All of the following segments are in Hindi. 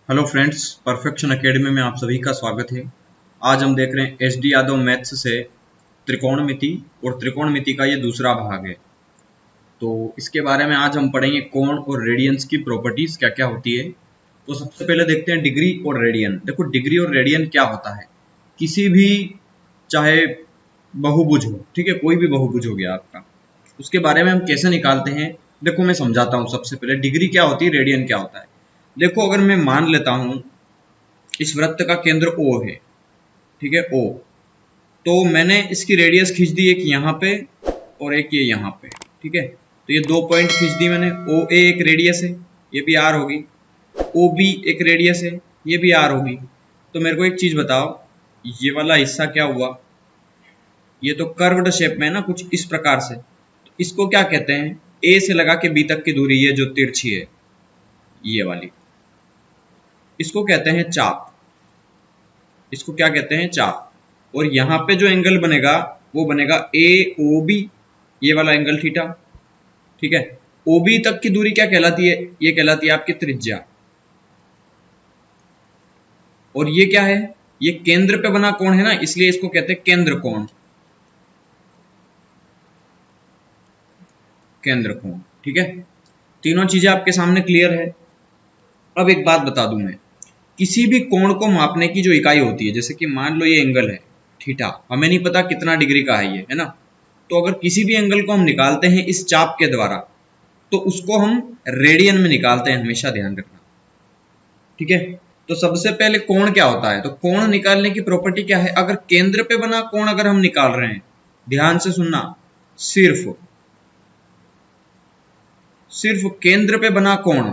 हेलो फ्रेंड्स, परफेक्शन एकेडमी में आप सभी का स्वागत है। आज हम देख रहे हैं एस.डी. यादव मैथ्स से त्रिकोणमिति और त्रिकोणमिति का ये दूसरा भाग है। तो इसके बारे में आज हम पढ़ेंगे कोण और रेडियंस की प्रॉपर्टीज क्या क्या होती है। तो सबसे पहले देखते हैं डिग्री और रेडियन। देखो, डिग्री और रेडियन क्या होता है। किसी भी, चाहे बहुभुज हो, ठीक है, कोई भी बहुभुज हो गया आपका, उसके बारे में हम कैसे निकालते हैं। देखो मैं समझाता हूँ। सबसे पहले डिग्री क्या होती है, रेडियन क्या होता है। देखो, अगर मैं मान लेता हूं इस वृत्त का केंद्र O है, ठीक है, O, तो मैंने इसकी रेडियस खींच दी एक यहाँ पे और एक ये यहाँ पे, ठीक है। तो ये दो पॉइंट खींच दी मैंने। OA एक रेडियस है, ये भी R होगी। OB एक रेडियस है, ये भी R होगी। तो मेरे को एक चीज बताओ, ये वाला हिस्सा क्या हुआ। ये तो कर्व्ड शेप में है ना, कुछ इस प्रकार से। तो इसको क्या कहते हैं, A से लगा के B तक की दूरी, ये जो तिरछी है ये वाली, इसको कहते हैं चाप। इसको क्या कहते हैं, चाप। और यहां पे जो एंगल बनेगा वो बनेगा AOB, ये वाला एंगल थीटा, ठीक है। OB तक की दूरी क्या कहलाती है, ये कहलाती है आपकी त्रिज्या। और ये क्या है, ये केंद्र पे बना कोण है ना, इसलिए इसको कहते हैं केंद्र कोण। केंद्र कोण, ठीक है। तीनों चीजें आपके सामने क्लियर है। अब एक बात बता दूं मैं, किसी भी कोण को मापने की जो इकाई होती है, जैसे कि मान लो ये एंगल है थीटा, हमें नहीं पता कितना डिग्री का है ये, है ना। तो अगर किसी भी एंगल को हम निकालते हैं इस चाप के द्वारा, तो उसको हम रेडियन में निकालते हैं, हमेशा ध्यान रखना, ठीक है। तो सबसे पहले कोण क्या होता है, तो कोण निकालने की प्रॉपर्टी क्या है। अगर केंद्र पे बना कोण अगर हम निकाल रहे हैं, ध्यान से सुनना, सिर्फ केंद्र पे बना कोण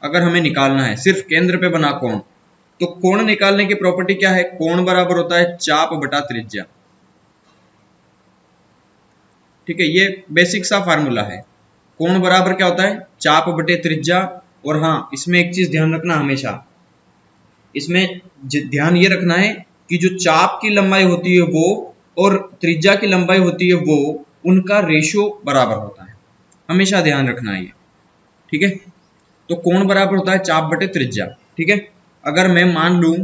अगर हमें निकालना है, सिर्फ केंद्र पे बना कोण, तो कोण निकालने की प्रॉपर्टी क्या है, कोण बराबर होता है चाप बटा त्रिज्या, ठीक है। ये बेसिक सा फार्मूला है। कोण बराबर क्या होता है, चाप बटे त्रिज्या। और हाँ, इसमें एक चीज ध्यान रखना हमेशा, इसमें ध्यान ये रखना है कि जो चाप की लंबाई होती है वो और त्रिज्या की लंबाई होती है वो, उनका रेशियो बराबर होता है, हमेशा ध्यान रखना है ये, ठीक है। तो कोण बराबर होता है चाप बटे त्रिज्या, ठीक है। अगर मैं मान लूं,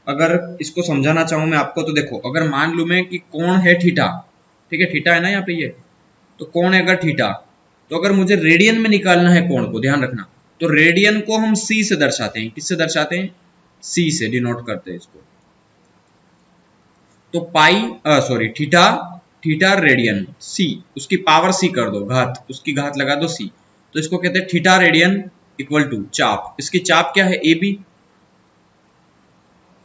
अगर इसको समझाना चाहूं मैं आपको, तो देखो, अगर मान लूं मैं कि कोण है थीटा, ठीक है, थीटा है ना यहाँ पे ये, तो कोण है अगर थीटा, तो अगर मुझे रेडियन में निकालना है कोण को, ध्यान रखना, तो रेडियन को हम C से दर्शाते हैं। किससे दर्शाते हैं, C से डिनोट करते हैं इसको। तो थीटा, थीटा रेडियन, C, उसकी पावर C कर दो, घात, उसकी घात लगा दो C। तो इसको कहते हैं थीटा रेडियन इक्वल टू चाप। इसकी चाप क्या है, AB,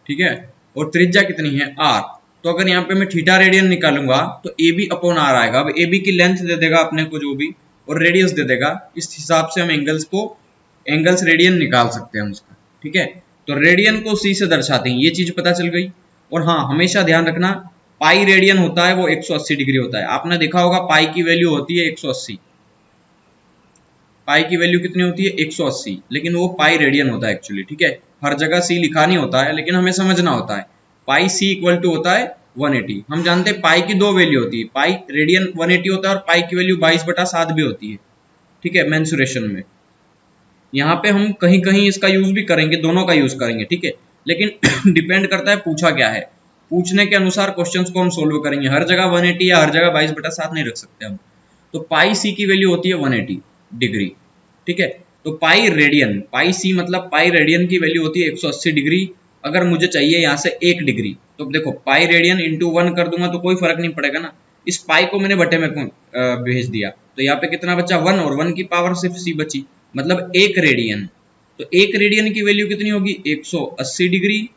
ठीक है। और त्रिज्या कितनी है, R। तो अगर यहाँ पे मैं थीटा रेडियन निकालूंगा तो AB अपॉन R आएगा। अब AB की लेंथ दे देगा अपने को जो भी, और रेडियस दे देगा। इस हिसाब से हम एंगल्स रेडियन निकाल सकते हैं उसका, ठीक है। तो रेडियन को C से दर्शाते हैं, ये चीज पता चल गई। और हाँ, हमेशा ध्यान रखना, पाई रेडियन होता है वो 180 डिग्री होता है। आपने देखा होगा पाई की वैल्यू होती है 180। पाई की वैल्यू कितनी होती है, 180, लेकिन वो पाई रेडियन होता है एक्चुअली, ठीक है। हर जगह C लिखा नहीं होता है, लेकिन हमें समझना होता है। पाई C इक्वल टू होता है 180। हम जानते हैं पाई की दो वैल्यू होती है, पाई रेडियन 180 होता है और पाई की वैल्यू 22/7 भी होती है, ठीक है, मेंसुरेशन में। यहाँ पे हम कहीं कहीं इसका यूज भी करेंगे, दोनों का यूज करेंगे, ठीक है। लेकिन डिपेंड करता है पूछा क्या है, पूछने के अनुसार क्वेश्चंस को हम सोल्व करेंगे। हर जगह 180 या हर जगह 22/7 नहीं रख सकते हम। तो पाई C की वैल्यू होती है 180 डिग्री, ठीक है। तो पाई रेडियन, पाई C मतलब पाई रेडियन की वैल्यू होती है 180 डिग्री। अगर मुझे चाहिए यहाँ से 1 डिग्री, तो देखो पाई रेडियन इंटू 1 कर दूंगा तो कोई फर्क नहीं पड़ेगा ना। इस पाई को मैंने बटे में भेज दिया, तो यहाँ पे कितना बचा, 1, और 1 की पावर सिर्फ C बची, मतलब 1 रेडियन। तो 1 रेडियन की वैल्यू कितनी होगी, 180 डिग्री,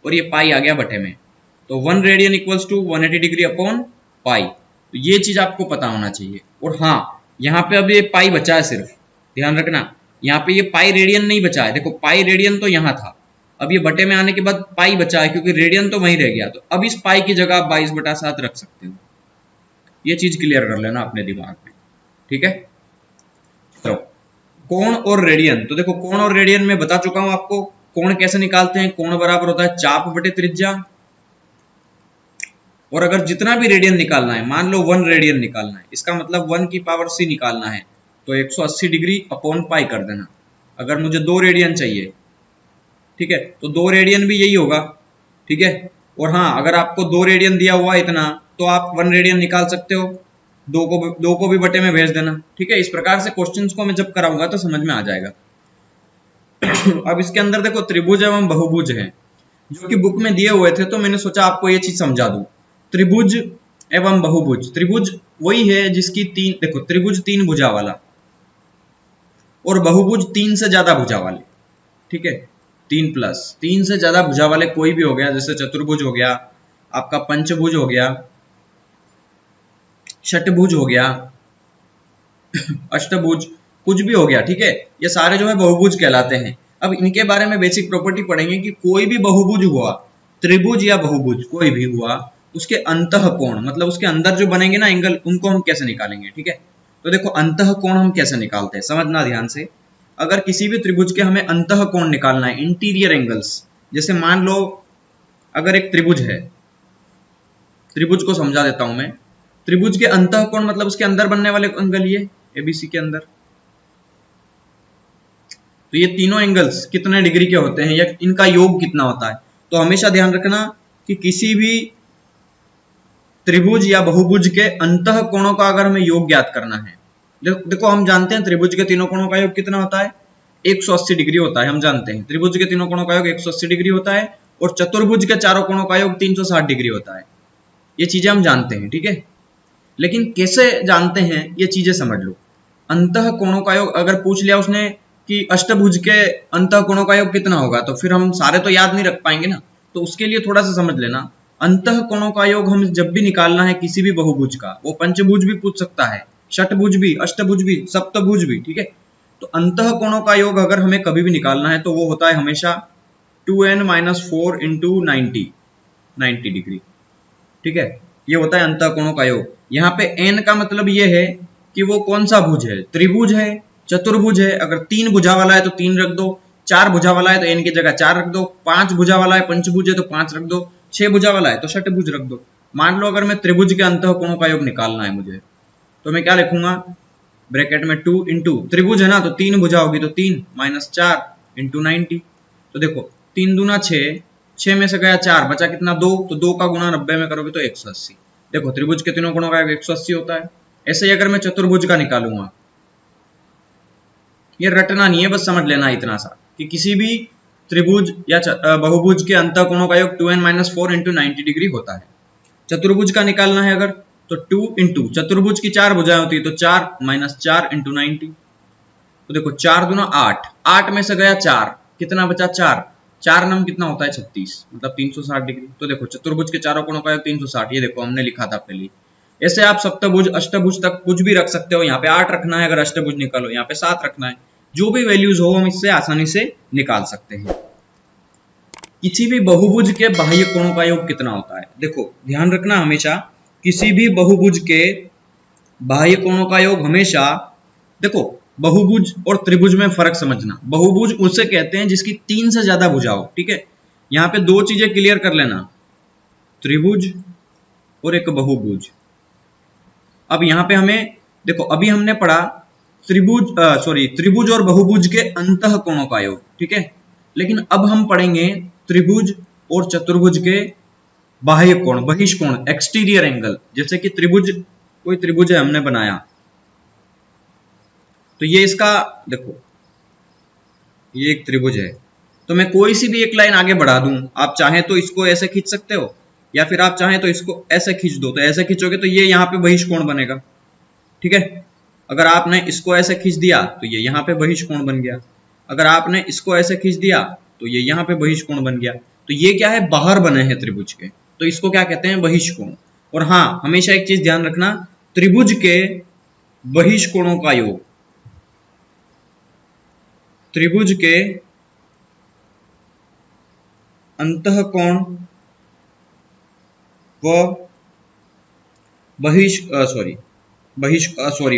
और ये पाई आ गया बटे में। तो 1 radian equals to 180 degree upon pi. तो ये चीज आपको पता होना चाहिए। और हाँ, यहाँ पे अब ये पाई बचा है सिर्फ, ध्यान रखना, यहाँ पे ये पाई रेडियन नहीं बचा है। देखो पाई रेडियन तो यहाँ था, अब ये बटे में आने के बाद पाई बचा है, क्योंकि रेडियन तो वहीं रह गया। तो अब इस पाई की जगह आप 22/7 रख सकते हो। ये चीज क्लियर कर लेना अपने दिमाग में, ठीक है। तो कोण और रेडियन, तो देखो कोण और रेडियन में बता चुका हूं आपको। कोण कैसे निकालते हैं, कोण बराबर होता है चाप बटे त्रिज्या। और अगर जितना भी रेडियन निकालना है, मान लो 1 रेडियन निकालना है, इसका मतलब 1 की पावर C निकालना है, तो 180 डिग्री अपॉन पाई कर देना, अगर मुझे 2 रेडियन चाहिए, ठीक है, तो 2 रेडियन भी यही होगा, ठीक है। और हाँ, अगर आपको 2 रेडियन दिया हुआ इतना, तो आप 1 रेडियन निकाल सकते हो, 2 को भी बटे में भेज देना, ठीक है। इस प्रकार से क्वेश्चंस को मैं जब कराऊंगा तो समझ में आ जाएगा। अब इसके अंदर देखो त्रिभुज एवं बहुभुज है, जो कि बुक में दिए हुए थे, तो मैंने सोचा आपको ये चीज समझा दूं। त्रिभुज एवं बहुभुज, त्रिभुज वही है जिसकी 3, देखो त्रिभुज 3 भुजा वाला, और बहुभुज 3 से ज्यादा भुजा वाले, ठीक है, 3 से ज्यादा भुजा वाले कोई भी हो गया, जैसे चतुर्भुज हो गया, आपका पंचभुज हो गया, षटभुज हो गया, अष्टभुज, कुछ भी हो गया, ठीक है, ये सारे जो है बहुभुज कहलाते हैं। अब इनके बारे में बेसिक प्रॉपर्टी पढ़ेंगे कि कोई भी बहुभुज हुआ, त्रिभुज या बहुभुज कोई भी हुआ, उसके अंतः कोण, मतलब उसके अंदर जो बनेंगे ना एंगल, उनको हम कैसे निकालेंगे, ठीक है। तो देखो अंतः कोण हम कैसे निकालते हैं, समझना ध्यान से। अगर किसी भी त्रिभुज के हमें अंतः कोण निकालना है, इंटीरियर एंगल्स, जैसे मान लो अगर एक त्रिभुज है, त्रिभुज को समझा देता हूं मैं। त्रिभुज के अंतः कोण मतलब उसके अंदर बनने वाले एंगल, ये एबीसी के अंदर, तो ये तीनों एंगल्स कितने डिग्री के होते हैं या इनका योग कितना होता है। तो हमेशा ध्यान रखना कि किसी भी त्रिभुज या बहुभुज के अंतः कोणों का अगर हमें योग ज्ञात करना है, देखो हम जानते हैं त्रिभुज के तीनों कोणों का योग कितना होता है, 180 डिग्री होता है। हम जानते हैं त्रिभुज के तीनों कोणों का योग 180 डिग्री होता है, और चतुर्भुज के चारों कोणों का योग 360 डिग्री होता है। ये चीजें हम जानते हैं, ठीक है। लेकिन कैसे जानते हैं ये चीजें समझ लो। अंतः कोणों का योग अगर पूछ लिया उसने कि अष्टभुज के अंतः कोणों का योग कितना होगा, तो फिर हम सारे तो याद नहीं रख पाएंगे ना। तो उसके लिए थोड़ा सा समझ लेना, अंतः कोणों का योग हम जब भी निकालना है किसी भी बहुभुज का, वो पंचभुज भी पूछ सकता है, षटभुज भी, अष्टभुज भी, सप्तभुज भी, ठीक है। तो अंतः कोणों का योग अगर हमें कभी भी निकालना है तो वो होता है हमेशा 2n-4 इंटू 90 डिग्री, ठीक है। ये होता है अंतः कोणों का योग। यहाँ पे n का मतलब ये है कि वो कौन सा भुज है, त्रिभुज है, चतुर्भुज है। अगर 3 भुजा वाला है तो 3 रख दो, 4 भुजा वाला है तो n की जगह 4 रख दो, 5 भुजा वाला है पंचभुज है तो 5 रख दो, 6 भुजा वाला है तो षटभुज रख दो। मान लो अगर मैं त्रिभुज के अंतः कोणों का योग निकालना है मुझे, तो मैं क्या लिखूंगा, ब्रैकेट में 2 इंटू, त्रिभुज है ना तो 3 भुजा होगी तो 3 माइनस 4 इंटू 90। तो देखो 3 दूना 6, 6 में से गया 4, बचा कितना 2, तो 2 का गुणा 90 में करोगे तो 180। देखो त्रिभुज के तीनों कोणों का योग 180 होता है। ऐसे ही अगर मैं चतुर्भुज का निकालूंगा, ये रटना नहीं है, बस समझ लेना इतना सा कि किसी भी त्रिभुज या बहुभुज के अंतः कोणों का योग 2n-4 इंटू 90 डिग्री होता है। चतुर्भुज का निकालना है अगर, तो 2 इंटू, चतुर्भुज की 4 भुजाएं होती है तो 4 माइनस 4 इंटू 90। तो देखो 4 दूना 8, 8 में से गया 4, कितना बचा 4, 4 नम कितना होता है 36, मतलब 360 डिग्री। तो देखो चतुर्भुज के चारों कोणों का योग 360, ये देखो हमने लिखा था पहले। ऐसे आप सप्तभुज, अष्टभुज तक कुछ भी रख सकते हो। यहाँ पे 8 रखना है अगर अष्टभुज निकालो, यहाँ पे 7 रखना है, जो भी वैल्यूज हो हम इससे आसानी से निकाल सकते हैं। किसी भी बहुभुज के बाह्य कोणों का योग कितना होता है, देखो ध्यान रखना हमेशा, किसी भी बहुभुज के बाह्य कोणों का योग हमेशा, देखो बहुभुज और त्रिभुज में फर्क समझना। बहुभुज उसे कहते हैं जिसकी 3 से ज्यादा भुजा हो, ठीक है। यहाँ पे 2 चीजें क्लियर कर लेना, त्रिभुज और एक बहुभुज। अब यहाँ पे हमें देखो, अभी हमने पढ़ा त्रिभुज और बहुभुज के अंतः कोणों का योग, ठीक है। लेकिन अब हम पढ़ेंगे त्रिभुज और चतुर्भुज के बाह्य कोण, बहिष्कोण, एक्सटीरियर एंगल। जैसे कि त्रिभुज, कोई त्रिभुज है हमने बनाया, तो ये इसका देखो, ये एक त्रिभुज है, तो मैं कोई सी भी एक लाइन आगे बढ़ा दूं, आप चाहें तो इसको ऐसे खींच सकते हो, या फिर आप चाहें तो इसको ऐसे खींच दो। तो ऐसे खींचोगे तो ये यहाँ पे बहिष्कोण बनेगा, ठीक है। अगर आपने इसको ऐसे खींच दिया तो ये यहाँ पे बहिष्कोण बन गया। अगर आपने इसको ऐसे खींच दिया तो ये यहाँ पे बहिष्कोण बन गया। तो ये क्या है, बाहर बने हैं त्रिभुज के, तो इसको क्या कहते हैं, बहिष्कोण। और हाँ, हमेशा एक चीज ध्यान रखना, त्रिभुज के बहिष्कोणों का योग, त्रिभुज के अंतः कोण व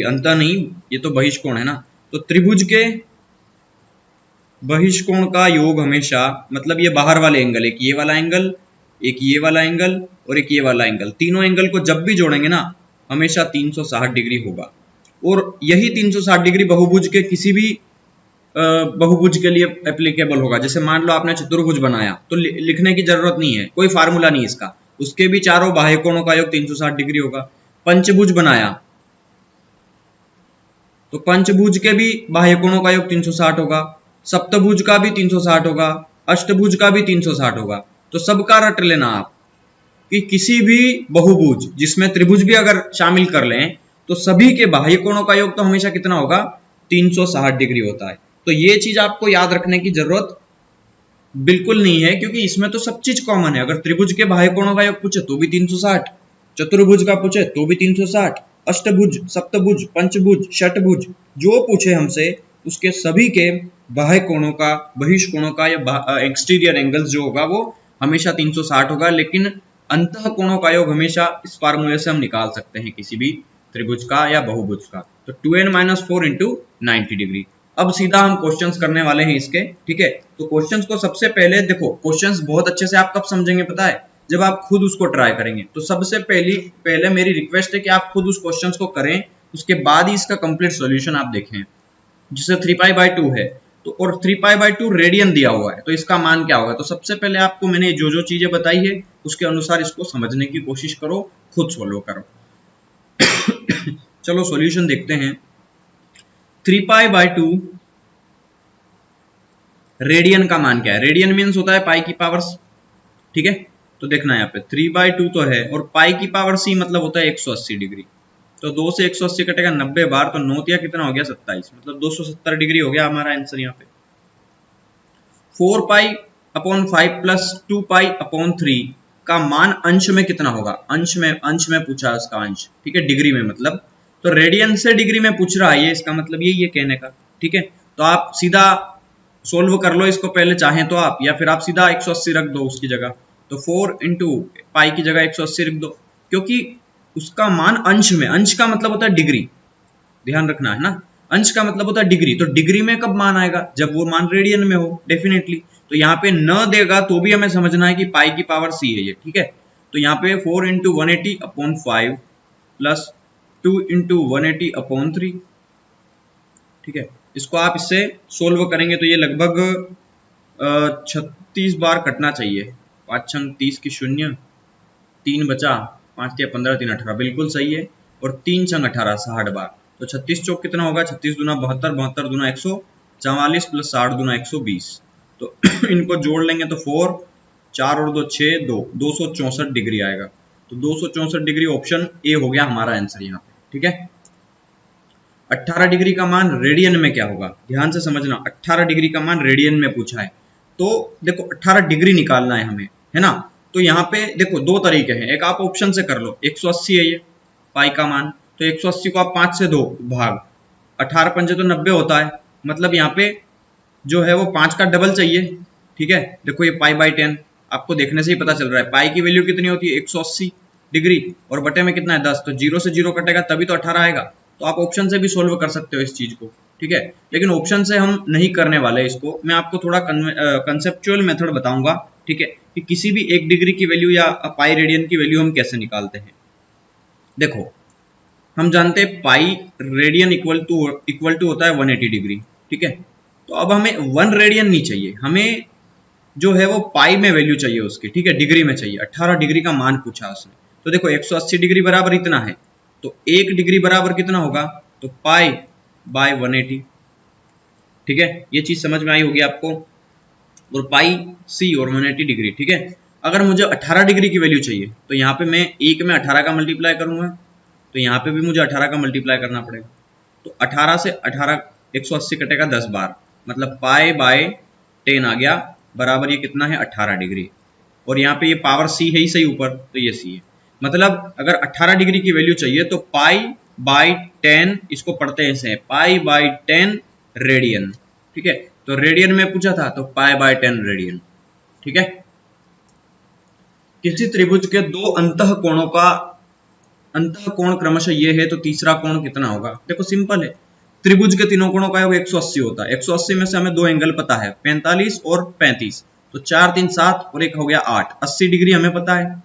अंतः नहीं, ये तो बहिष्कोण है ना। तो त्रिभुज के बहिष्कोण का योग हमेशा, मतलब ये बाहर वाले एंगल, एक ये वाला एंगल, एक ये वाला एंगल और एक ये वाला एंगल, तीनों एंगल को जब भी जोड़ेंगे ना, हमेशा 360 डिग्री होगा। और यही 360 डिग्री बहुभुज के किसी भी बहुभुज के लिए एप्लीकेबल होगा। जैसे मान लो आपने चतुर्भुज बनाया तो लिखने की जरूरत नहीं है, कोई फार्मूला नहीं इसका, उसके भी चारों बाह्य कोणों का योग 360 डिग्री होगा। पंचभुज बनाया तो पंचभुज के भी बाह्य कोणों का योग 360 होगा, सप्तभुज का भी 360 होगा, अष्टभुज का भी 360 होगा। तो सबका रट लेना आप कि किसी भी बहुभुज जिसमें त्रिभुज भी अगर शामिल कर लें तो सभी के बाह्य कोणों का योग तो हमेशा कितना होगा, 360 डिग्री होता है। तो ये चीज आपको याद रखने की जरूरत बिल्कुल नहीं है, क्योंकि इसमें तो सब चीज कॉमन है। अगर त्रिभुज के बाह्य कोणों का योग पूछे तो भी 360, चतुर्भुज का पूछे तो भी 360, अष्टभुज, सप्तभुज, पंचभुज, षटभुज जो पूछे हमसे उसके सभी के बाह्य कोणों का, बहिष्कोणों का या एक्सटीरियर एंगल्स जो होगा वो हमेशा 360 होगा। लेकिन अंतः कोणों का योग हमेशा इस फार्मूले से हम निकाल सकते हैं किसी भी त्रिभुज का या बहुभुज का। तो 2n-4 इंटू 90 डिग्री। अब सीधा हम क्वेश्चंस करने वाले हैं इसके, ठीक है। तो क्वेश्चंस को सबसे पहले देखो, क्वेश्चंस बहुत अच्छे से आप कब समझेंगे पता है, जब आप खुद उसको ट्राई करेंगे। तो सबसे पहले मेरी रिक्वेस्ट है कि आप खुद उस क्वेश्चंस को करें, उसके बाद ही इसका कंप्लीट सॉल्यूशन आप देखें। जिसे 3π/2 है तो और 3π/2 रेडियन दिया हुआ है, तो इसका मान क्या होगा। तो सबसे पहले आपको मैंने जो जो चीजें बताई है उसके अनुसार इसको समझने की कोशिश करो, खुद सोल्व करो। चलो सॉल्यूशन देखते हैं। 3π/2 रेडियन का मान क्या है। रेडियन मीन्स होता है पाई की पावर, ठीक है। तो देखना यहाँ पे 3/2 तो है और पाई की पावर c मतलब होता है 180 डिग्री। तो 2 से 180 कटेगा 90 बार, तो 9 कितना हो गया 27, मतलब 270 डिग्री हो गया हमारा आंसर यहाँ पे। 4π/5 प्लस 2π/3 का मान अंश में कितना होगा, अंश में पूछा इसका अंश, ठीक है, डिग्री में मतलब। तो रेडियन से डिग्री में पूछ रहा है ये, इसका मतलब यही है कहने का, ठीक है। तो आप सीधा सोल्व कर लो इसको पहले चाहें तो आप, या फिर आप सीधा 180 रख दो उसकी जगह। तो 4 इंटू पाई की जगह 180 रख दो, क्योंकि उसका मान अंश में, अंश का मतलब होता है डिग्री, ध्यान रखना है ना, अंश का मतलब होता है डिग्री। तो डिग्री में कब मान आएगा, जब वो मान रेडियन में हो डेफिनेटली। तो यहाँ पे न देगा तो भी हमें समझना है कि पाई की पावर c है ये, ठीक है। तो यहाँ पे 4 इंटू 180/5 प्लस 2 इंटू 180/3, ठीक है। इसको आप इससे सोल्व करेंगे तो ये लगभग 36 बार कटना चाहिए। 5 छंग 30 की 0, 3 बचा, 5 या 15, 3 18, बिल्कुल सही है। और 3 छंग 18 60 बार। तो 36 चौक कितना होगा, 36 दूना 72, 72 दूना 144 प्लस 60 दूना 120। तो इनको जोड़ लेंगे तो 4, 4 और 2 6, 264 डिग्री आएगा। तो 264 डिग्री ऑप्शन ए हो गया हमारा आंसर यहाँ पे, ठीक है। 18 डिग्री का मान रेडियन में क्या होगा, ध्यान से समझना। 18 डिग्री का मान रेडियन में पूछा है, तो देखो 18 डिग्री निकालना है हमें, है ना। तो यहाँ पे देखो दो तरीके हैं, एक आप ऑप्शन से कर लो, 180 है ये पाई का मान, तो 180 को आप 5 से 2 भाग, 18 पंजे तो 90 होता है, मतलब यहाँ पे जो है वो 5 का डबल चाहिए, ठीक है। देखो ये π/10 आपको देखने से ही पता चल रहा है, पाई की वैल्यू कितनी होती है 180 डिग्री, और बटे में कितना है 10, तो 0 से 0 कटेगा तभी तो 18 आएगा। तो आप ऑप्शन से भी सोल्व कर सकते हो इस चीज को, ठीक है। लेकिन ऑप्शन से हम नहीं करने वाले इसको, मैं आपको थोड़ा कंसेप्चुअल मेथड बताऊंगा, ठीक है, कि किसी भी 1 डिग्री की वैल्यू या पाई रेडियन की वैल्यू हम कैसे निकालते हैं। देखो हम जानते हैं पाई रेडियन इक्वल टू होता है 180 डिग्री, ठीक है। तो अब हमें 1 रेडियन नहीं चाहिए, हमें जो है वो पाई में वैल्यू चाहिए उसकी, ठीक है, डिग्री में चाहिए। 18 डिग्री का मान पूछा उसने, तो देखो 180 डिग्री बराबर इतना है, तो 1 डिग्री बराबर कितना होगा, तो π/180, ठीक है। ये चीज समझ में आई होगी आपको। और पाई c और 180 डिग्री, ठीक है। अगर मुझे 18 डिग्री की वैल्यू चाहिए तो यहाँ पे मैं 1 में 18 का मल्टीप्लाई करूंगा, तो यहाँ पे भी मुझे 18 का मल्टीप्लाई करना पड़ेगा। तो 18 से 18 180 कटेगा 10 बार, मतलब π/10 आ गया, बराबर ये कितना है 18 डिग्री। और यहाँ पे ये पावर c है ही सही ऊपर, तो ये c है। मतलब अगर 18 डिग्री की वैल्यू चाहिए तो π/10, इसको पढ़ते हैं ऐसे, π/10 रेडियन, ठीक है। तो रेडियन में पूछा था तो π/10 रेडियन, ठीक है। किसी त्रिभुज के दो अंतः कोण क्रमशः ये है, तो तीसरा कोण कितना होगा। देखो सिंपल है, त्रिभुज के तीनों कोणों का योग 180 होता है। 180 में से हमें दो एंगल पता है, 45 और 35, तो 4 3 7 और एक हो गया 8, 80 डिग्री हमें पता है।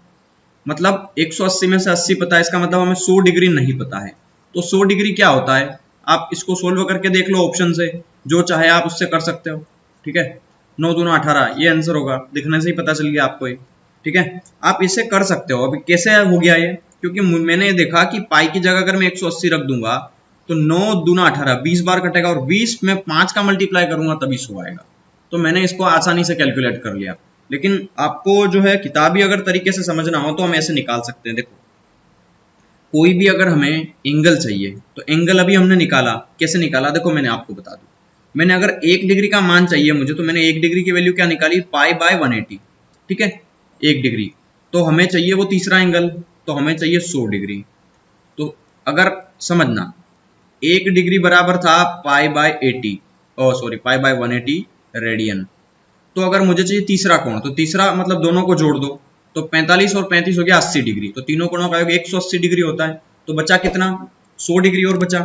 मतलब 180 में से 80 पता है, इसका मतलब हमें 100 डिग्री नहीं पता है। तो 100 डिग्री क्या होता है, आप इसको सोल्व करके देख लो ऑप्शन से, जो चाहे आप उससे कर सकते हो। ठीक है, 9 दूना 18 ये आंसर होगा, दिखने से ही पता चल गया आपको ये। ठीक है, आप इसे कर सकते हो। अभी कैसे हो गया ये, क्योंकि मैंने देखा कि पाई की जगह अगर मैं 180 रख दूंगा तो 9 दूना 18 20 बार कटेगा, और 20 में 5 का मल्टीप्लाई करूंगा तभी 100 आएगा। तो मैंने इसको आसानी से कैलकुलेट कर लिया। लेकिन आपको जो है किताबी अगर तरीके से समझना हो तो हम ऐसे निकाल सकते हैं। देखो, कोई भी अगर हमें एंगल चाहिए तो एंगल अभी हमने निकाला, कैसे निकाला देखो मैंने आपको बता दूं। मैंने अगर 1 डिग्री का मान चाहिए मुझे, तो मैंने 1 डिग्री की वैल्यू क्या निकाली, पाई बाय 180। ठीक है, 1 डिग्री, तो हमें चाहिए वो तीसरा एंगल, तो हमें चाहिए 100 डिग्री। तो अगर समझना, 1 डिग्री बराबर था pi by 80, sorry pi by 180 radian. तो अगर मुझे चाहिए तीसरा कोण, तो तीसरा मतलब दोनों को जोड़ दो, तो 45 और 35 हो गया 80 डिग्री। तो तीनों कोणों का योग 180 डिग्री होता है। तो बचा कितना, 100 डिग्री और बचा।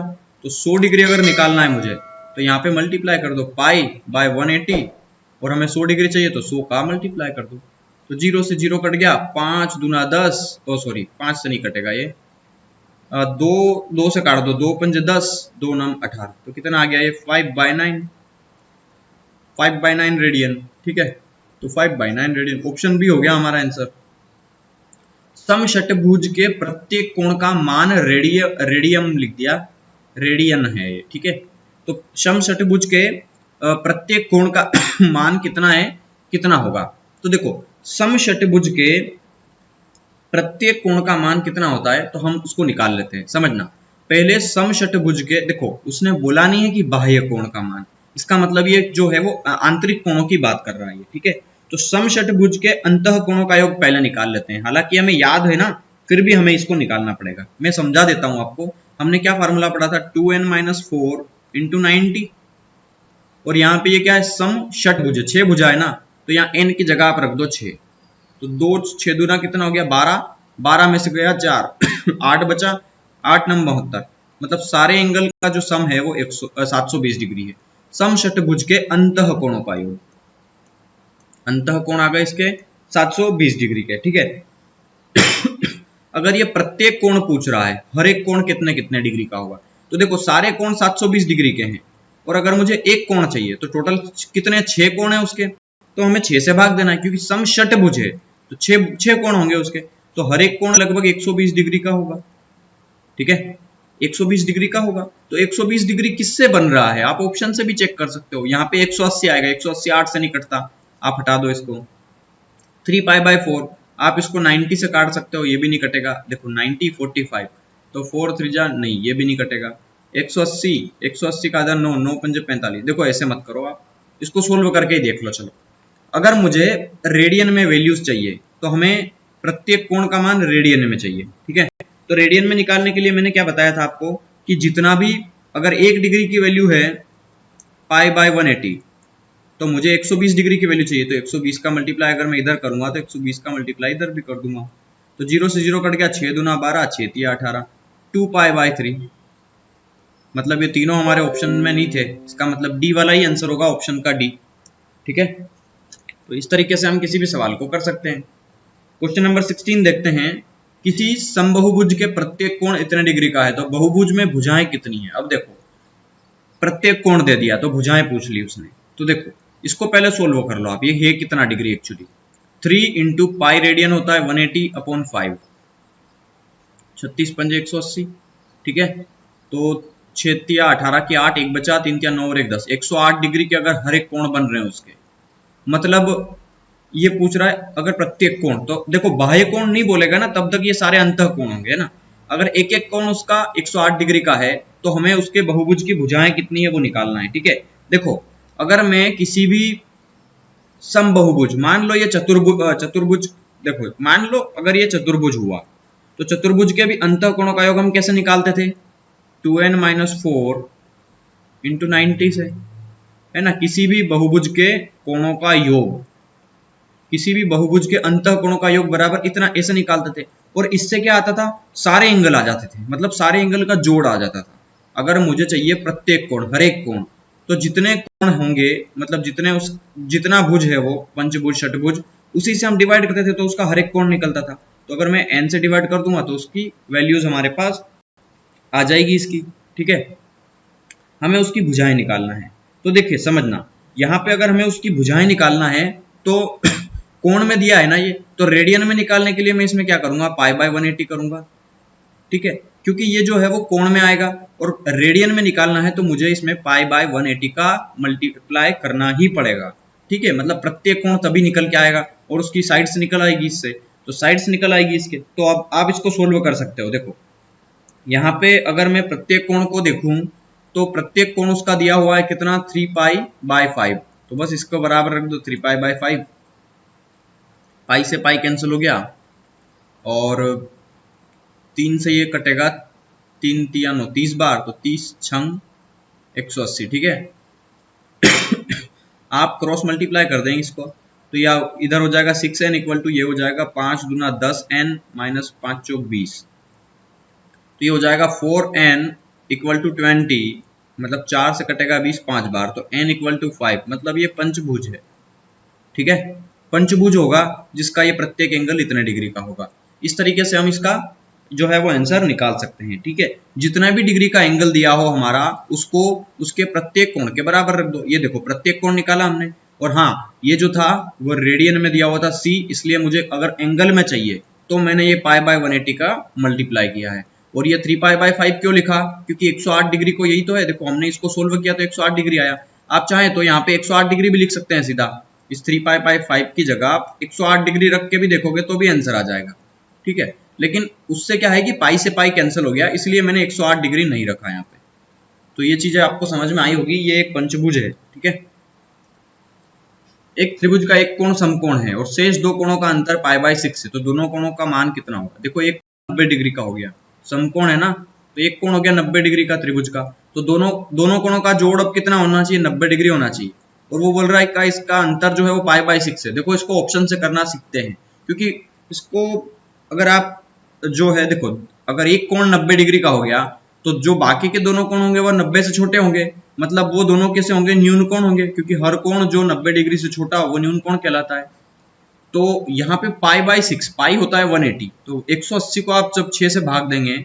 तो 100 डिग्री अगर निकालना है मुझे, तो यहाँ पे मल्टीप्लाई कर दो पाई बाय 180, और हमें 100 डिग्री चाहिए तो 100 का मल्टीप्लाई कर दो। तो 0 से 0 कट गया, 5 दूना 10, सॉरी 5 से नहीं कटेगा ये, 2 से काट दो, 2 पंजे 10, 2 नम 18। तो कितना आ गया ये, 5/9, 5/9 रेडियन। ठीक है, तो 5/9 रेडियन ऑप्शन बी हो गया हमारा आंसर। समषटभुज के प्रत्येक कोण का मान रेडियम लिख दिया, रेडियन है ये। ठीक है, तो समषटभुज के प्रत्येक कोण का मान कितना है, कितना होगा। तो देखो, समषटभुज के प्रत्येक कोण का मान कितना होता है, तो हम उसको निकाल लेते हैं। समझना, पहले समषटभुज के, देखो उसने बोला नहीं है कि बाह्य कोण का मान, इसका मतलब ये जो है वो आंतरिक कोणों की बात कर रहा है। ठीक है, तो समषटभुज के अंतः कोणों का योग पहले निकाल लेते हैं। हालांकि हमें याद है ना, फिर भी हमें इसको निकालना पड़ेगा। मैं समझा देता हूं आपको। हमने क्या फार्मूला पढ़ा था, 2n-4 इंटू 90, और यहाँ पे ये क्या है, समषटभुज, 6 भुजा है ना, तो यहाँ n की जगह आप रख दो 6। तो 2 6 दूना कितना हो गया, 12, 12 में से गया 4 8 बचा, 8 नम 72। मतलब सारे एंगल का जो सम है वो 720 डिग्री है। समषटभुज के अंतः कोणों का योग, अंतः कोण आ गए इसके 720 डिग्री के। ठीक है, अगर ये प्रत्येक कोण पूछ रहा है, हर एक कोण कितने कितने डिग्री का होगा, तो देखो सारे कोण 720 डिग्री के हैं, और अगर मुझे एक कोण चाहिए तो टोटल कितने, 6 कोण है उसके, तो हमें 6 से भाग देना है, क्योंकि समषटभुज है तो 6 कोण होंगे उसके, तो हर एक कोण लगभग 120 डिग्री का होगा। ठीक है, 120 डिग्री का होगा। तो 120 डिग्री किससे बन रहा है, आप ऑप्शन से भी चेक कर सकते हो। यहाँ पे 180 आएगा, 180 8 से नहीं कटता, आप हटा दो इसको। 3π/4, आप इसको 90 से काट सकते हो, ये भी नहीं कटेगा। देखो 90 45, तो 4 3 जा नहीं, ये भी नहीं कटेगा। 180 का आधा 9, 9 पंजे 45। देखो ऐसे मत करो, आप इसको सोल्व करके ही देख लो। चलो, अगर मुझे रेडियन में वैल्यूज चाहिए तो हमें प्रत्येक कोण का मान रेडियन में चाहिए। ठीक है, तो रेडियन में निकालने के लिए मैंने क्या बताया था आपको, कि जितना भी, अगर 1 डिग्री की वैल्यू है पाई बाय 180, तो मुझे 120 डिग्री की वैल्यू चाहिए, तो 120 का मल्टीप्लाई अगर मैं इधर करूंगा तो 120 का मल्टीप्लाई इधर भी कर दूंगा। तो 0 से 0 कट गया, 6 दूना 12, 6 तिया 18, 2π/3। मतलब ये तीनों हमारे ऑप्शन में नहीं थे, इसका मतलब डी वाला ही आंसर होगा, ऑप्शन का डी। ठीक है, तो इस तरीके से हम किसी भी सवाल को कर सकते हैं। क्वेश्चन नंबर 16 देखते हैं। किसी समबाहुभुज के प्रत्येक कोण इतने डिग्री का है, तो बहुभुज में भुजाएं कितनी है। अब देखो, प्रत्येक कोण दे दिया तो भुजाएं पूछ ली उसने, तो देखो इसको पहले सोल्व कर लो आप। ये है कितना degree, actually 3 into pi radian होता है 180/5, 36 पंजे 180। ठीक है, तो 6 तिया 18 की 8, 1 बचा, 3 तिया 9 और 1 10, 108 डिग्री के अगर हर एक कोण बन रहे हैं उसके, मतलब ये पूछ रहा है अगर प्रत्येक कोण, तो देखो बाह्य कोण नहीं बोलेगा ना, तब तक ये सारे अंतः कोण होंगे ना। अगर एक एक कोण उसका 108 डिग्री का है, तो हमें उसके बहुभुज की भुजाएं कितनी है वो निकालना है। ठीक है, देखो अगर मैं किसी भी समबाहुभुज, मान लो ये चतुर्भुज, देखो मान लो अगर ये चतुर्भुज हुआ, तो चतुर्भुज के भी अंतः कोणों का योग हम कैसे निकालते थे, 2n-4 इंटू 90 से, है ना। किसी भी बहुभुज के कोणों का योग, किसी भी बहुभुज के अंतः कोणों का योग बराबर इतना, ऐसे निकालते थे। और इससे क्या आता था, सारे एंगल आ जाते थे, मतलब सारे एंगल का जोड़ आ जाता था। अगर मुझे चाहिए प्रत्येक कोण, हर एक कोण, तो जितने कोण होंगे, मतलब जितना भुज है वो पंचभुज षटभुज, उसी से हम डिवाइड करते थे, तो उसका हर एक कोण निकलता था। तो अगर मैं n से डिवाइड कर दूंगा तो उसकी वैल्यूज हमारे पास आ जाएगी इसकी। ठीक है, हमें उसकी भुजाएं निकालना है। तो देखिए समझना, यहाँ पे अगर हमें उसकी भुजाएं निकालना है तो कोण में दिया है ना ये, तो रेडियन में निकालने के लिए मैं इसमें क्या करूंगा, पाई बाय 180 करूंगा। ठीक है, क्योंकि ये जो है वो कोण में आएगा और रेडियन में निकालना है तो मुझे इसमें पाई बाय 180 का मल्टीप्लाई करना ही पड़ेगा। ठीक है, मतलब प्रत्येक कोण तभी निकल के आएगा और उसकी साइड्स निकल आएगी इससे, तो साइड्स निकल आएगी इसके। तो अब आप इसको सोल्व कर सकते हो। देखो यहाँ पे अगर मैं प्रत्येक कोण को देखूं तो प्रत्येक कोण उसका दिया हुआ है कितना, 3 पाई बाय 5, तो बस इसको बराबर रख दो 3 पाई बाय 5, पाई से पाई कैंसिल हो गया और 3 से ये कटेगा, 3 तिया 9 30 बार, तो 30 छंग 180। ठीक है आप क्रॉस मल्टीप्लाई कर देंगे इसको तो या इधर हो जाएगा 6n इक्वल टू ये हो जाएगा 5 दूना 10n माइनस 5 चौक 20, तो ये हो जाएगा 4n इक्वल टू 20, मतलब 4 से कटेगा 20 5 बार, तो n इक्वल टू 5, मतलब ये पंचभुज है। ठीक है, पंचभुज होगा जिसका ये प्रत्येक एंगल इतने डिग्री का होगा। इस तरीके से हम इसका जो है वो आंसर निकाल सकते हैं। ठीक है, जितना भी डिग्री का एंगल दिया हो हमारा उसको उसके प्रत्येक कोण के बराबर रख दो। ये देखो प्रत्येक कोण निकाला हमने, और हाँ ये जो था वो रेडियन में दिया हुआ था c, इसलिए मुझे अगर एंगल में चाहिए तो मैंने ये पाई बाय 180 का मल्टीप्लाई किया है। और ये 3 पाई बाय 5 क्यों लिखा, क्योंकि 108 डिग्री को यही तो है। देखो हमने इसको सोल्व किया तो 108 डिग्री आया, आप चाहें तो यहाँ पे 108 डिग्री भी लिख सकते हैं सीधा, इस 3 पाई बाय 5 की जगह आप 108 डिग्री रख के भी देखोगे तो भी आंसर आ जाएगा। ठीक है, लेकिन उससे क्या है कि पाई से पाई कैंसिल हो गया, इसलिए मैंने 108 डिग्री नहीं रखा यहाँ पे। तो ये चीजें आपको समझ में आई होगी। ये एक पंचभुज है। ठीक है, एक त्रिभुज का एक कोण समकोण है और शेष दो कोणों का अंतर पाई बाय 6 है, तो दोनों कोणों का मान कितना होगा। देखो एक 90 डिग्री का हो गया, समकोण है ना, तो एक कोण हो गया 90 डिग्री का त्रिभुज का, तो दोनों कोणों का जोड़ अब कितना होना चाहिए, 90 डिग्री होना चाहिए। और वो बोल रहा है का इसका अंतर जो है वो पाई बाय 6 है। देखो इसको ऑप्शन से करना सीखते हैं, क्योंकि इसको अगर आप जो है देखो अगर एक कोण 90 डिग्री का हो गया तो जो बाकी के दोनों कोण होंगे वो 90 से छोटे होंगे, मतलब वो दोनों कैसे होंगे, न्यून कोण होंगे, क्योंकि हर कोण जो 90 डिग्री से छोटा वो न्यून कोण कहलाता है। तो यहाँ पे पाई बाय 6, पाई होता है 180, तो 180 को आप जब 6 से भाग देंगे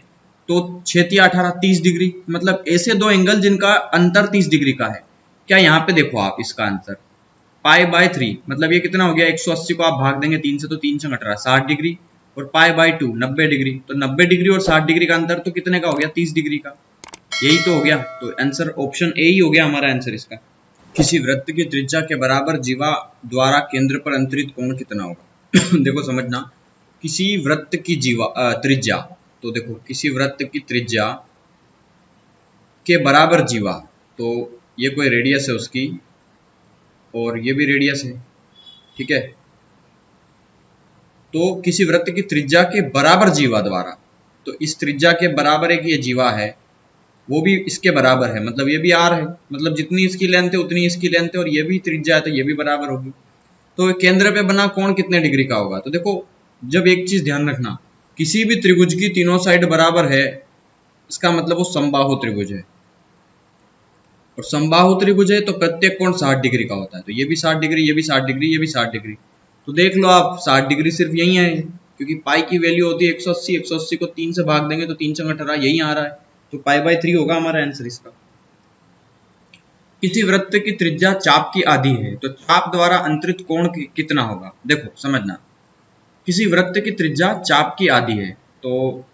तो 6 तिया 18 30 डिग्री, मतलब ऐसे दो एंगल जिनका अंतर 30 डिग्री का है। क्या यहाँ पे देखो आप इसका आंसर पाई बाय 3, मतलब ये कितना हो गया, 180 को आप भाग देंगे 3 से तो 3 से 18 60 डिग्री, और पाई बाय 2 90 डिग्री, तो 90 डिग्री और 60 डिग्री का अंतर तो कितने का हो गया, 30 डिग्री का। यही तो हो गया, तो आंसर ऑप्शन ए ही हो गया हमारा आंसर इसका। किसी वृत्त की त्रिज्या के बराबर जीवा द्वारा केंद्र पर अंतरित कोण कितना होगा। देखो समझना, किसी वृत्त की त्रिज्या, तो देखो किसी वृत्त की त्रिज्या के बराबर जीवा, तो ये कोई रेडियस है उसकी और ये भी रेडियस है। ठीक है, तो किसी वृत्त की त्रिज्या के बराबर जीवा द्वारा, तो इस त्रिज्या के बराबर एक ये जीवा है, वो भी इसके बराबर है, मतलब ये भी आर है, मतलब जितनी इसकी लेंथ है उतनी इसकी लेंथ है, और ये भी त्रिज्या है तो ये भी बराबर होगी। तो केंद्र पे बना कोण कितने डिग्री का होगा। तो देखो जब एक चीज ध्यान रखना, किसी भी त्रिभुज की तीनों साइड बराबर है इसका मतलब वो समबाहु त्रिभुज है, और समबाहु त्रिभुज है तो प्रत्येक कोण 60 डिग्री का होता है, तो ये भी 60 डिग्री, ये भी 60 डिग्री, ये भी 60 डिग्री। तो देख लो आप 60 डिग्री सिर्फ यही है, क्योंकि पाई की वैल्यू होती है 180, 180 को 3 से भाग देंगे तो 3 से 18 यही आ रहा है, तो पाई बाय 3 होगा हमारा आंसर इसका। किसी वृत्त की त्रिज्या चाप की आधी है, तो चाप द्वारा अंतरित कोण कितना होगा। देखो समझना, किसी वृत्त की त्रिज्या चाप की आधी है, तो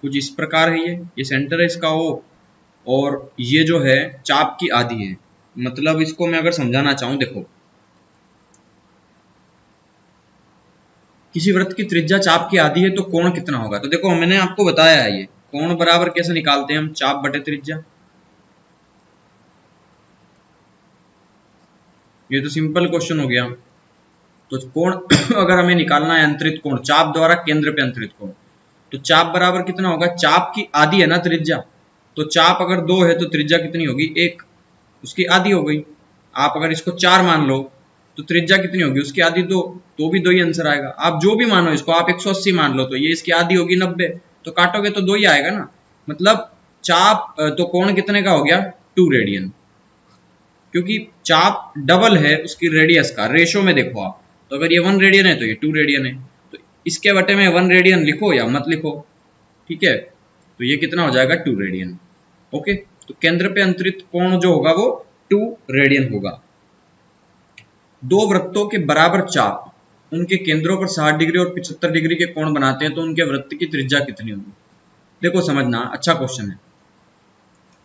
कुछ इस प्रकार है, ये सेंटर है इसका ओ, और ये जो है चाप की आधी है। मतलब इसको मैं अगर समझाना चाहूं, देखो किसी वृत्त की त्रिज्या चाप की आधी है तो कोण कितना होगा। तो देखो मैंने आपको बताया है, ये कोण बराबर कैसे निकालते हैं हम, चाप बटे त्रिज्या। ये तो सिंपल क्वेश्चन हो गया। तो कोण अगर हमें निकालना है अंतरित कोण, चाप द्वारा केंद्र पे अंतरित कोण, तो चाप बराबर कितना होगा, चाप की आधी है ना त्रिज्या, तो चाप अगर 2 है तो त्रिज्या कितनी होगी 1, उसकी आधी हो गई। आप अगर इसको 4 मान लो तो त्रिज्या कितनी होगी, उसकी आधी 2, तो भी 2 ही आंसर आएगा। आप जो भी मानो इसको, आप 180 मान लो तो ये इसकी आधी होगी 90, तो काटोगे तो 2 ही आएगा ना। मतलब चाप तो कोण कितने का हो गया 2 रेडियन, क्योंकि चाप डबल है उसकी रेडियस का, रेशो में देखो आप, तो अगर ये 1 रेडियन है तो ये 2 रेडियन है, तो इसके बटे में 1 रेडियन लिखो या मत लिखो, ठीक है। तो ये कितना हो जाएगा 2 रेडियन। ओके, तो केंद्र पे अंतरित कोण जो होगा वो 2 रेडियन होगा। दो वृत्तों के बराबर चाप उनके केंद्रों पर 60 डिग्री और 75 डिग्री के कोण बनाते हैं, तो उनके वृत्त की त्रिज्या कितनी होगी? देखो समझना, अच्छा क्वेश्चन है।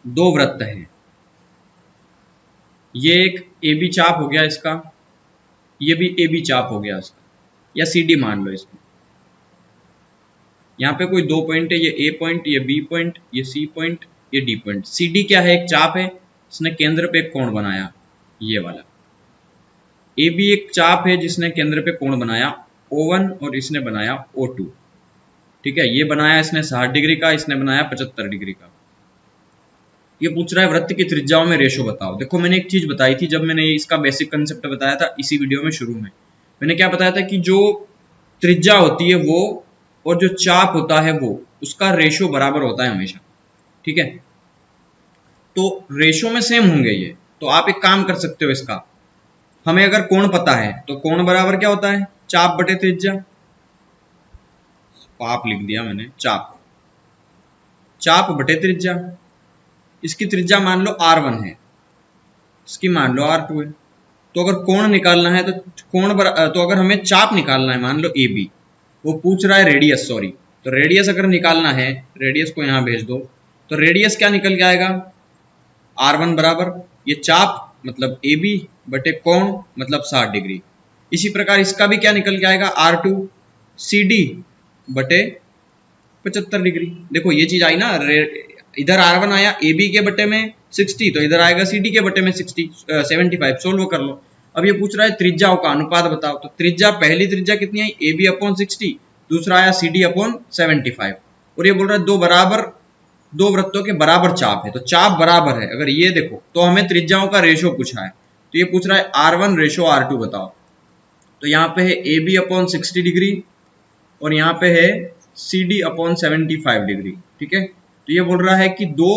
दो वृत्त है, ये एक ए बी चाप हो गया इसका, ये भी ए बी चाप हो गया इसका, या सी डी मान लो इसको। यहाँ पे कोई दो पॉइंट है, ये ए पॉइंट, ये बी पॉइंट, ये सी पॉइंट, ये डी पॉइंट। सी डी क्या है? एक चाप है, इसने केंद्र पे एक कोण बनाया, ये वाला। ए बी एक चाप है जिसने केंद्र पे कोण बनाया O1 और इसने बनाया O2, ठीक है। ये बनाया इसने 60 डिग्री का, इसने बनाया 75 डिग्री का। ये पूछ रहा है वृत्त की त्रिज्याओं में रेशो बताओ। देखो मैंने एक चीज बताई थी जब मैंने इसका बेसिक कंसेप्ट बताया था इसी वीडियो में शुरू में, मैंने क्या बताया था कि जो त्रिज्या होती है वो और जो चाप होता है वो, उसका रेशो बराबर होता है हमेशा, ठीक है। तो रेशो में सेम होंगे ये, तो आप एक काम कर सकते हो इसका, हमें अगर कोण पता है तो कोण बराबर क्या होता है? चाप बटे त्रिज्या। पाप लिख दिया मैंने, चाप, चाप बटे त्रिज्या। इसकी त्रिज्या मान लो R1 है, इसकी मान लो R2 है। तो अगर कोण निकालना है तो तो अगर हमें चाप निकालना है, मान लो AB, वो पूछ रहा है रेडियस, सॉरी, तो रेडियस अगर निकालना है, रेडियस को यहां भेज दो, तो रेडियस क्या निकल के आएगा? R1 बराबर ये चाप मतलब AB बटे कोण मतलब 60 डिग्री। इसी प्रकार इसका भी क्या निकल के आएगा? R2 CD बटे 75 डिग्री। देखो ये चीज आई ना, इधर R1 आया AB के बटे में 60, तो इधर आएगा CD के बटे में 75। सोल्व कर लो। अब ये पूछ रहा है त्रिज्याओं का अनुपात बताओ, तो त्रिज्या, पहली त्रिज्या कितनी आई? AB अपॉन 60, दूसरा आया CD अपॉन 75, और ये बोल रहा है दो वृत्तों के बराबर चाप है, तो चाप बराबर है। अगर ये देखो तो हमें त्रिज्याओं का रेशो पूछा है, तो ये पूछ रहा है R1 रेशो R2 बताओ। तो यहाँ पे है AB अपॉन 60 डिग्री और यहाँ पे है CD अपॉन 75 डिग्री, ठीक है। तो ये बोल रहा है कि दो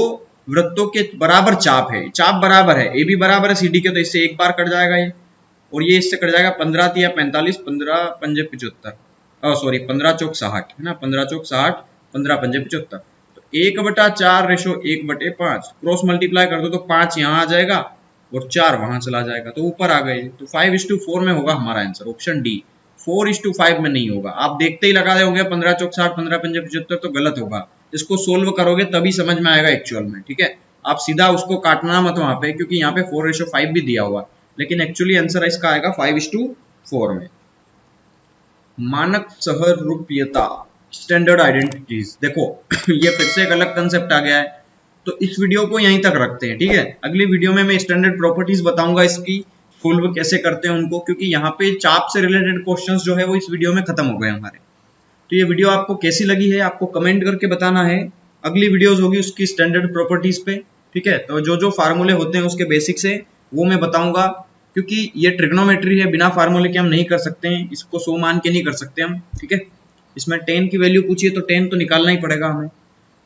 वृत्तों के बराबर चाप है, चाप बराबर है, AB बराबर है CD के, तो इससे एक बार कट जाएगा ये, और ये इससे कट जाएगा 15 या 45, 15 पंजे 75, सॉरी 15 चौक 60 है ना, 15 चौक 60, 15 पंजे 75। तो 1/4 रेशो 1/5, क्रॉस मल्टीप्लाई कर दो तो 5 यहाँ आ जाएगा और 4 वहां चला जाएगा, तो ऊपर आ गए। तो 5:4 में होगा हमारा आंसर, ऑप्शन डी। 4:5 में नहीं होगा, आप देखते ही लगा दोगे 15 चौक 60, 15 पंजे 75, तो गलत होगा। इसको सोल्व करोगे तभी समझ में आएगा एक्चुअल में, ठीक है। आप सीधा उसको काटना मत वहां पे, क्योंकि यहाँ पे 4:5 भी दिया हुआ, लेकिन एक्चुअली आंसर इसका आएगा 5:4 में। मानक सहरूपीयता, स्टैंडर्ड आइडेंटिटीज। देखो ये फिर से एक अलग कंसेप्ट आ गया है, तो इस वीडियो को यहीं तक रखते हैं, ठीक है। अगली वीडियो में मैं स्टैंडर्ड प्रॉपर्टीज बताऊंगा इसकी, सोल्व कैसे करते हैं उनको, क्योंकि यहाँ पे चाप से रिलेटेड क्वेश्चंस जो है वो इस वीडियो में खत्म हो गए हमारे। तो ये वीडियो आपको कैसी लगी है आपको कमेंट करके बताना है। अगली वीडियोस होगी उसकी स्टैंडर्ड प्रॉपर्टीज पे, ठीक है। तो जो जो फार्मूले होते हैं उसके बेसिक्स है वो मैं बताऊंगा, क्योंकि ये ट्रिग्नोमेट्री है, बिना फार्मूले के हम नहीं कर सकते हैं, इसको 100 मान के नहीं कर सकते हम, ठीक है। इसमें 10 की वैल्यू पूछिए तो 10 तो निकालना ही पड़ेगा हमें।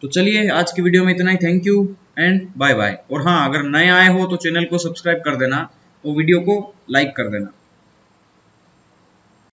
तो चलिए आज की वीडियो में इतना ही, thank you and bye bye. और हाँ, अगर नए आए हो तो चैनल को सब्सक्राइब कर देना और वीडियो को लाइक कर देना।